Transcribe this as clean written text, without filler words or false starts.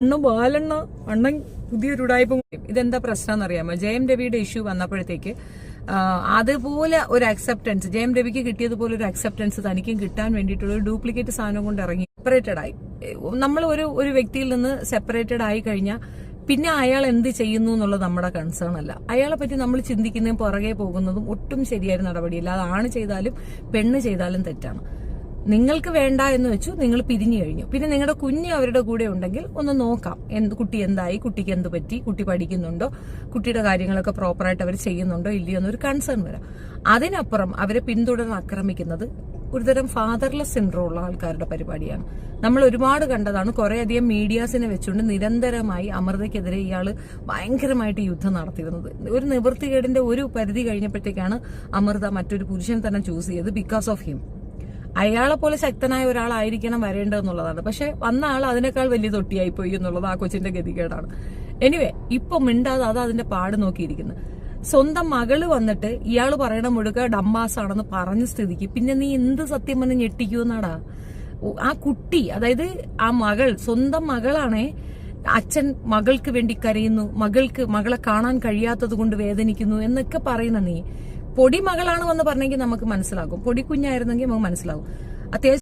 ബാലെണ്ണ അണ്ണൻ പുതിയൊരു ഉടായ്പ. ഇതെന്താ പ്രശ്നം എന്നറിയാമോ? ജയം രവിയുടെ ഇഷ്യൂ വന്നപ്പോഴത്തേക്ക് അതുപോലെ ഒരു അക്സെപ്റ്റൻസ് ജയം രവിക്ക് കിട്ടിയതുപോലെ ഒരു അക്സെപ്റ്റൻസ് തനിക്കും കിട്ടാൻ വേണ്ടിയിട്ടുള്ള ഒരു ഡ്യൂപ്ലിക്കേറ്റ് സാധനം കൊണ്ട് ഇറങ്ങി സെപ്പറേറ്റഡ് ആയി. നമ്മൾ ഒരു വ്യക്തിയിൽ നിന്ന് സെപ്പറേറ്റഡ് ആയി കഴിഞ്ഞാൽ പിന്നെ അയാൾ എന്ത് ചെയ്യുന്നു എന്നുള്ളത് നമ്മുടെ കൺസേൺ അല്ല. അയാളെ പറ്റി നമ്മൾ ചിന്തിക്കുന്നതും പുറകെ പോകുന്നതും ഒട്ടും ശരിയായ നടപടിയില്ല. അത് ആണ് ചെയ്താലും പെണ്ണ് ചെയ്താലും തെറ്റാണ്. നിങ്ങൾക്ക് വേണ്ട എന്ന് വെച്ചു, നിങ്ങൾ പിരിഞ്ഞു കഴിഞ്ഞു. പിന്നെ നിങ്ങളുടെ കുഞ്ഞ് അവരുടെ കൂടെ ഉണ്ടെങ്കിൽ ഒന്ന് നോക്കാം, കുട്ടി എന്തായി, കുട്ടിക്ക് എന്ത് പറ്റി, കുട്ടി പഠിക്കുന്നുണ്ടോ, കുട്ടിയുടെ കാര്യങ്ങളൊക്കെ പ്രോപ്പറായിട്ട് അവർ ചെയ്യുന്നുണ്ടോ ഇല്ലയോ എന്നൊരു കൺസേൺ വരാം. അതിനപ്പുറം അവരെ പിന്തുടർന്ന് ആക്രമിക്കുന്നത് ഒരുതരം ഫാദർലെസ് സിൻഡ്രോം ഉള്ള ആൾക്കാരുടെ പരിപാടിയാണ്. നമ്മൾ ഒരുപാട് കണ്ടതാണ്. കുറേയധികം മീഡിയാസിനെ വെച്ചുകൊണ്ട് നിരന്തരമായി അമൃതയ്ക്കെതിരെ ഇയാള് ഭയങ്കരമായിട്ട് യുദ്ധം നടത്തിയിരുന്നത്. ഒരു നിവൃത്തികേടിന്റെ ഒരു പരിധി കഴിഞ്ഞപ്പോഴത്തേക്കാണ് അമൃത മറ്റൊരു പുരുഷനെ തന്നെ ചൂസ് ചെയ്തത് ബിക്കോസ് ഓഫ് ഹിം. അയാളെ പോലെ ശക്തനായ ഒരാളായിരിക്കണം വരേണ്ടതെന്നുള്ളതാണ്. പക്ഷെ വന്ന ആൾ അതിനേക്കാൾ വലിയ തൊട്ടിയായി പോയി എന്നുള്ളത് ആ കൊച്ചിന്റെ ഗതികേടാണ്. എനിവേ, ഇപ്പൊ മിണ്ടാതെ അത് അതിന്റെ പാട് നോക്കിയിരിക്കുന്നു. സ്വന്തം മകള് വന്നിട്ട് ഇയാള് പറയണ മുഴുക്ക ഡമ്മാസാണെന്ന് പറഞ്ഞ സ്ഥിതിക്ക് പിന്നെ നീ എന്ത് സത്യം പറഞ്ഞ് ഞെട്ടിക്കുന്നാടാ? ആ കുട്ടി, അതായത് ആ മകൾ, സ്വന്തം മകളാണേ, അച്ഛൻ മകൾക്ക് വേണ്ടി കരയുന്നു, മകളെ കാണാൻ കഴിയാത്തത് കൊണ്ട് വേദനിക്കുന്നു എന്നൊക്കെ പറയുന്ന നീ പൊടി മകളാണ് വന്ന് പറഞ്ഞെങ്കിൽ നമുക്ക് മനസ്സിലാകും. പൊടി കുഞ്ഞായിരുന്നെങ്കിൽ നമുക്ക് മനസ്സിലാകും. അത്യാവശ്യം